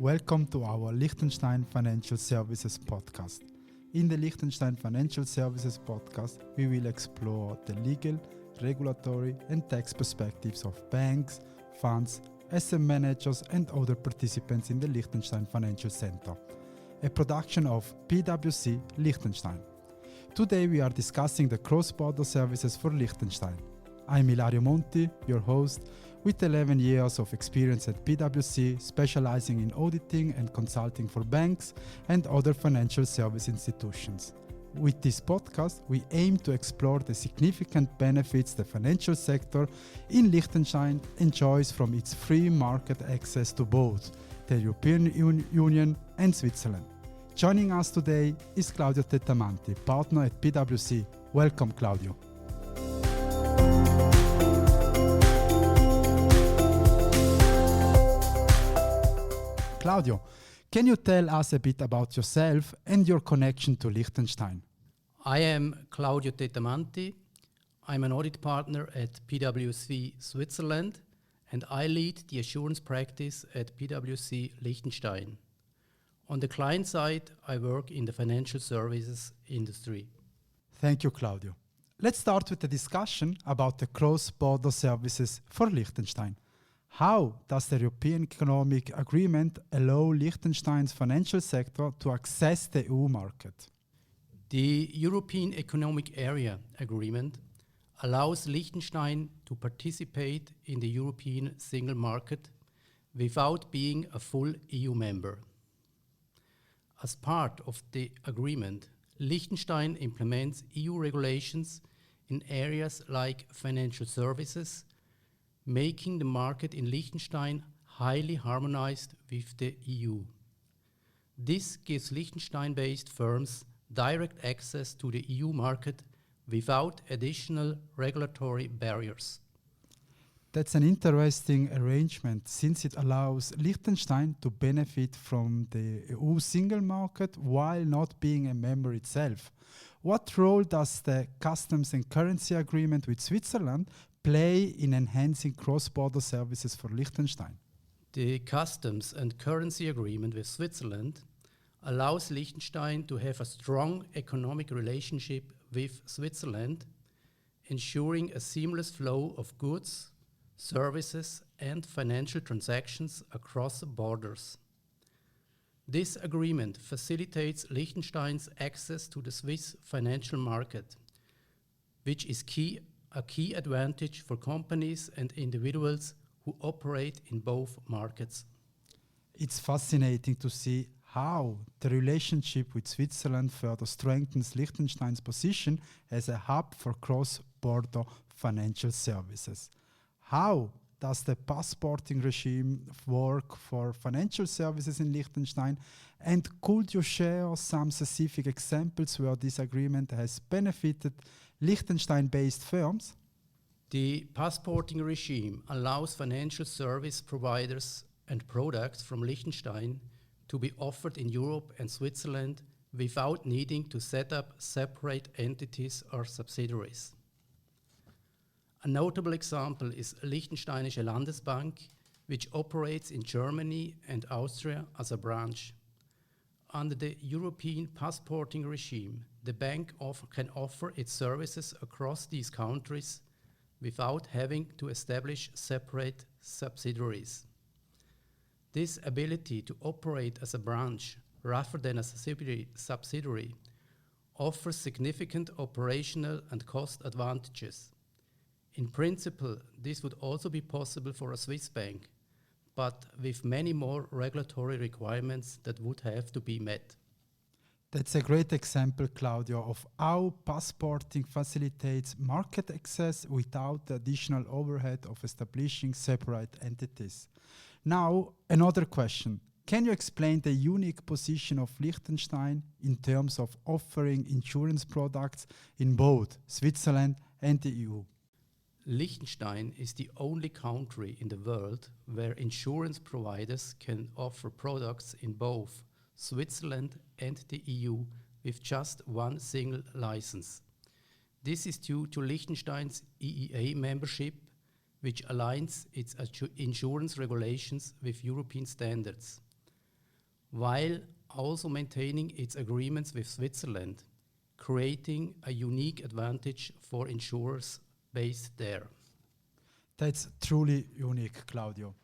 Welcome to our Liechtenstein Financial Services podcast. In the Liechtenstein Financial Services podcast, we will explore the legal, regulatory and tax perspectives of banks, funds, asset managers and other participants in the Liechtenstein Financial Center, a production of PwC Liechtenstein. Today we are discussing the cross-border services for Liechtenstein. I'm Ilario Monti, your host, with 11 years of experience at PwC, specializing in auditing and consulting for banks and other financial service institutions. With this podcast, we aim to explore the significant benefits the financial sector in Liechtenstein enjoys from its free market access to both the European Union and Switzerland. Joining us today is Claudio Tettamanti, partner at PwC. Welcome, Claudio. Claudio, can you tell us a bit about yourself and your connection to Liechtenstein? I am Claudio Tettamanti. I'm an audit partner at PwC Switzerland, and I lead the assurance practice at PwC Liechtenstein. On the client side, I work in the financial services industry. Thank you, Claudio. Let's start with a discussion about the cross-border services for Liechtenstein. How does the European Economic Agreement allow Liechtenstein's financial sector to access the EU market? The European Economic Area Agreement allows Liechtenstein to participate in the European single market without being a full EU member. As part of the agreement, Liechtenstein implements EU regulations in areas like financial services, making the market in Liechtenstein highly harmonized with the EU. This gives Liechtenstein-based firms direct access to the EU market without additional regulatory barriers. That's an interesting arrangement since it allows Liechtenstein to benefit from the EU single market while not being a member itself. What role does the Customs and Currency Agreement with Switzerland play in enhancing cross-border services for Liechtenstein? The Customs and Currency Agreement with Switzerland allows Liechtenstein to have a strong economic relationship with Switzerland, ensuring a seamless flow of goods, services and financial transactions across borders. This agreement facilitates Liechtenstein's access to the Swiss financial market, which is a key advantage for companies and individuals who operate in both markets. It's fascinating to see how the relationship with Switzerland further strengthens Liechtenstein's position as a hub for cross-border financial services. How does the passporting regime work for financial services in Liechtenstein? And could you share some specific examples where this agreement has benefited Liechtenstein-based firms? The passporting regime allows financial service providers and products from Liechtenstein to be offered in Europe and Switzerland without needing to set up separate entities or subsidiaries. A notable example is Liechtensteinische Landesbank, which operates in Germany and Austria as a branch. Under the European passporting regime, the bank can offer its services across these countries without having to establish separate subsidiaries. This ability to operate as a branch rather than a subsidiary offers significant operational and cost advantages. In principle, this would also be possible for a Swiss bank, but with many more regulatory requirements that would have to be met. That's a great example, Claudio, of how passporting facilitates market access without the additional overhead of establishing separate entities. Now, another question. Can you explain the unique position of Liechtenstein in terms of offering insurance products in both Switzerland and the EU? Liechtenstein is the only country in the world where insurance providers can offer products in both Switzerland and the EU with just one single license. This is due to Liechtenstein's EEA membership, which aligns its insurance regulations with European standards. while also maintaining its agreements with Switzerland, creating a unique advantage for insurers based there. That's truly unique, Claudio.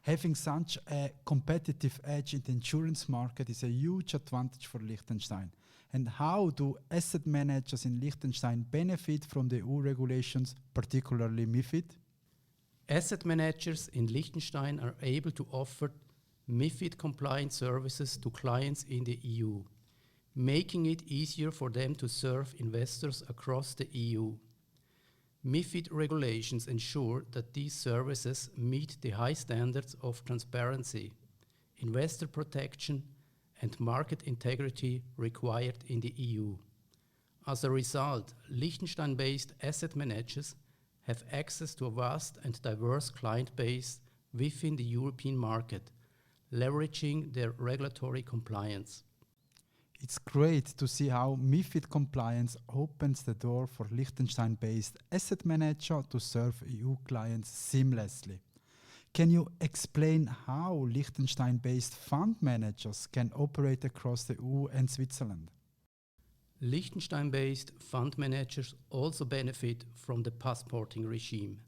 Having such a competitive edge in the insurance market is a huge advantage for Liechtenstein. And how do asset managers in Liechtenstein benefit from the EU regulations, particularly MiFID? Asset managers in Liechtenstein are able to offer MiFID-compliant services to clients in the EU, making it easier for them to serve investors across the EU. MiFID regulations ensure that these services meet the high standards of transparency, investor protection, and market integrity required in the EU. As a result, Liechtenstein-based asset managers have access to a vast and diverse client base within the European market, leveraging their regulatory compliance. It's great to see how MiFID compliance opens the door for Liechtenstein-based asset manager to serve EU clients seamlessly. Can you explain how Liechtenstein-based fund managers can operate across the EU and Switzerland? Liechtenstein-based fund managers also benefit from the passporting regime.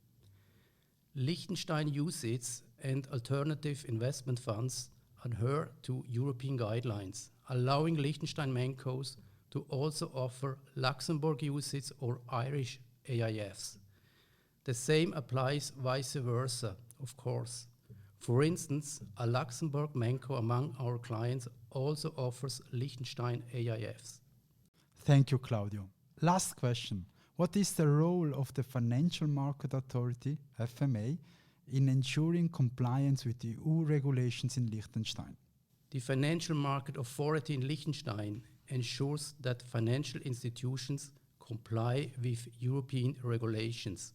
Liechtenstein UCITS and alternative investment funds adhere to European guidelines, allowing Liechtenstein Mancos to also offer Luxembourg UCITS or Irish AIFs. The same applies vice versa, of course. For instance, a Luxembourg Manco among our clients also offers Liechtenstein AIFs. Thank you, Claudio. Last question. What is the role of the Financial Market Authority, FMA, in ensuring compliance with EU regulations in Liechtenstein? The Financial Market Authority in Liechtenstein ensures that financial institutions comply with European regulations,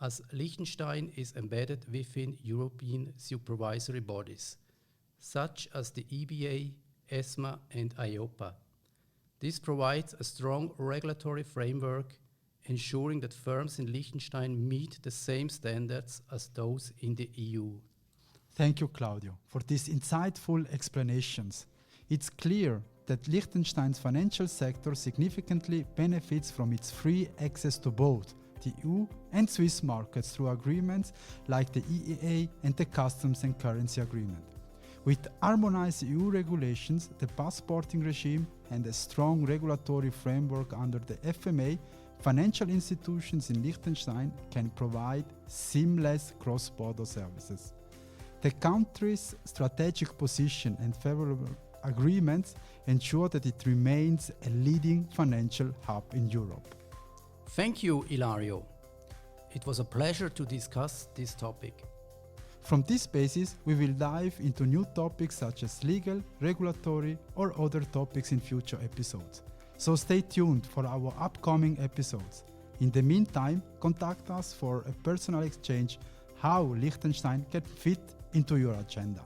as Liechtenstein is embedded within European supervisory bodies, such as the EBA, ESMA, and EIOPA. This provides a strong regulatory framework, ensuring that firms in Liechtenstein meet the same standards as those in the EU. Thank you, Claudio, for these insightful explanations. It's clear that Liechtenstein's financial sector significantly benefits from its free access to both the EU and Swiss markets through agreements like the EEA and the Customs and Currency Agreement. With harmonized EU regulations, the passporting regime, and a strong regulatory framework under the FMA, financial institutions in Liechtenstein can provide seamless cross-border services. The country's strategic position and favorable agreements ensure that it remains a leading financial hub in Europe. Thank you, Ilario. It was a pleasure to discuss this topic. From this basis, we will dive into new topics such as legal, regulatory, or other topics in future episodes. So stay tuned for our upcoming episodes. In the meantime, contact us for a personal exchange how Liechtenstein can fit into your agenda.